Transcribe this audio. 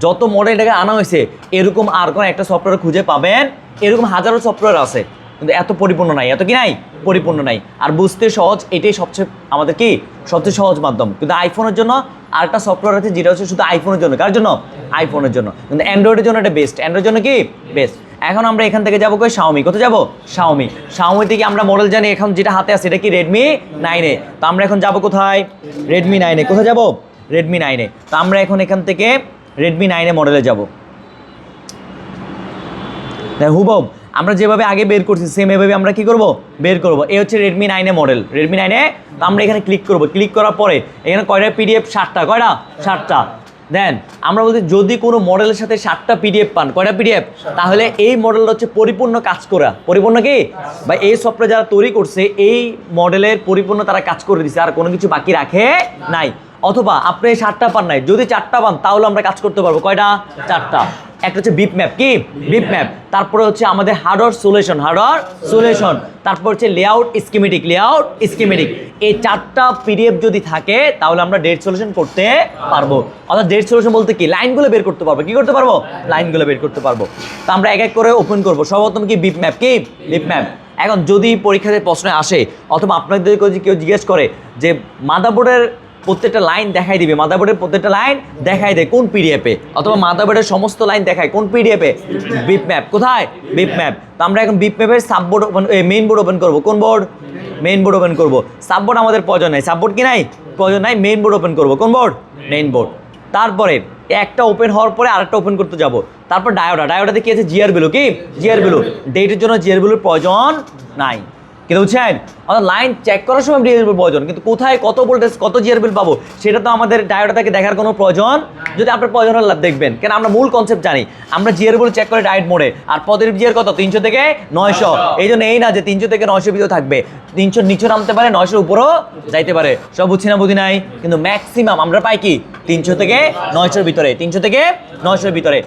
যত মডেলটাকে আনা হয়েছে এরকম আর কোনো একটা সফটওয়্যার খুঁজে পাবেন, এরকম হাজারো সফটওয়্যার আছে, কিন্তু এত পরিপূর্ণ নাই, এত কি নাই, পরিপূর্ণ নাই। আর বুঝতে সহজ, এটাই সবচেয়ে আমাদের কি সবচেয়ে সহজ মাধ্যম। কিন্তু আইফোনের জন্য আরেকটা সফটওয়্যার আছে যেটা হচ্ছে শুধু আইফোনের জন্য। কার জন্য? আইফোনের জন্য। কিন্তু অ্যান্ড্রয়েডের জন্য এটা বেস্ট, অ্যান্ড্রয়েডের জন্য কি বেস্ট। এখন আমরা এখান থেকে যাবো কই শাওমি। কোথায় যাবো? শাওমি। শাওমি থেকে আমরা মডেল জানি, এখন যেটা হাতে আছে এটা কি রেডমি 9A। তো আমরা এখন যাবো কোথায়? Redmi 9A। কোথায় যাবো? Redmi 9A। তো আমরা এখন এখান থেকে রেডমি 9A মডেলে যাবো। হুবহু আমরা যেভাবে আগে বের করছি সেম এভাবে আমরা কি করব? বের করব। এই হচ্ছে Redmi 9A model, Redmi 9A। তো আমরা এখানে ক্লিক করব, ক্লিক করার পরে এখানে কয়টা পিডিএফ? 7টা। কয়টা? 7টা। দেন আমরা বলছি যদি কোনো মডেলের সাথে 7টা পিডিএফ পান, কয়টা পিডিএফ? তাহলে এই মডেলটা হচ্ছে পরিপূর্ণ কাজ করা। পরিপূর্ণ কি? বা এই সফটওয়্যার যারা তৈরি করছে এই মডেলের পরিপূর্ণ তারা কাজ করে দিচ্ছে, আর কোনো কিছু বাকি রাখে নাই। অথবা আপনি 7টা পান নাই, যদি 4টা পান তাহলে আমরা কাজ করতে পারবো। কয়টা? 4টা। একটা হচ্ছে বিপ ম্যাপ, কি বিপ ম্যাপ, তারপরে হচ্ছে আমাদের হার্ডওয়্যার সলিউশন, হার্ডওয়্যার সলিউশন, তারপর হচ্ছে লেআউট স্কিমেটিক, লেআউট স্কিমেটিক। এই 4টা পিডিএফ যদি থাকে তাহলে আমরা ডেট সলিউশন করতে পারবো। অর্থাৎ ডেট সলিউশন বলতে কি? লাইনগুলো বের করতে পারবো। কি করতে পারবো? লাইনগুলো বের করতে পারবো। তো আমরা এক এক করে ওপেন করবো। সর্বপ্রথম কি বিপ ম্যাপ, কি বিপ ম্যাপ। এখন যদি পরীক্ষাতে প্রশ্ন আসে অথবা আপনাদের কেউ জিজ্ঞেস করে যে মাদারবোর্ডের প্রত্যেকটা লাইন দেখাই দিবে, মাদারবোর্ডের প্রত্যেকটা লাইন দেখাই দেয় কোন পিডিএফে, অথবা মাদারবোর্ডের সমস্ত লাইন দেখায় কোন পিডিএফে? BIP map. কোথায়? BIP map. তো আমরা এখন বিপ ম্যাপের subboard open, main board open করবো। কোন বোর্ড? মেইন বোর্ড ওপেন করবো। সাববোর্ড আমাদের প্রয়োজন নাই, সাববোর্ড কি নাই, প্রয়োজন নাই। মেইন বোর্ড ওপেন করবো। কোন বোর্ড? Main board. তারপরে একটা ওপেন হওয়ার পরে আরেকটা ওপেন করতে যাব। তারপর ডায়োডা, ডায়োডাতে কি আছে? জিআর ভ্যালু, কি জিআর ভ্যালু। ডেটের জন্য জিআর ভ্যালুর প্রয়োজন নাই, কিন্তু বুঝছেন? অর্থাৎ লাইন চেক করার সময় জিআর ভ্যালু প্রয়োজন, কিন্তু কোথায় কত ভোল্টেজ কত জিআর ভ্যালু পাবো সেটা তো আমাদের ডায়োডাটাকে দেখার কোনো প্রয়োজন, যদি আপনার প্রয়োজন হলে দেখবেন। কেন? আমরা মূল কনসেপ্ট জানি, আমরা জিআর ভ্যালু চেক করে ডায়োড মোডে, আর পজিটিভ জিআর কত? 300 থেকে 900। এই জন্য এই না যে 300 থেকে 900 ভিতরে থাকবে, 300 নিচে নামতে পারে, 900 উপরও যাইতে পারে। সব বুঝছি না? বুঝি নাই। কিন্তু ম্যাক্সিমাম আমরা পাই কি 300 থেকে 900 ভিতরে, 300 থেকে 900 ভিতরে।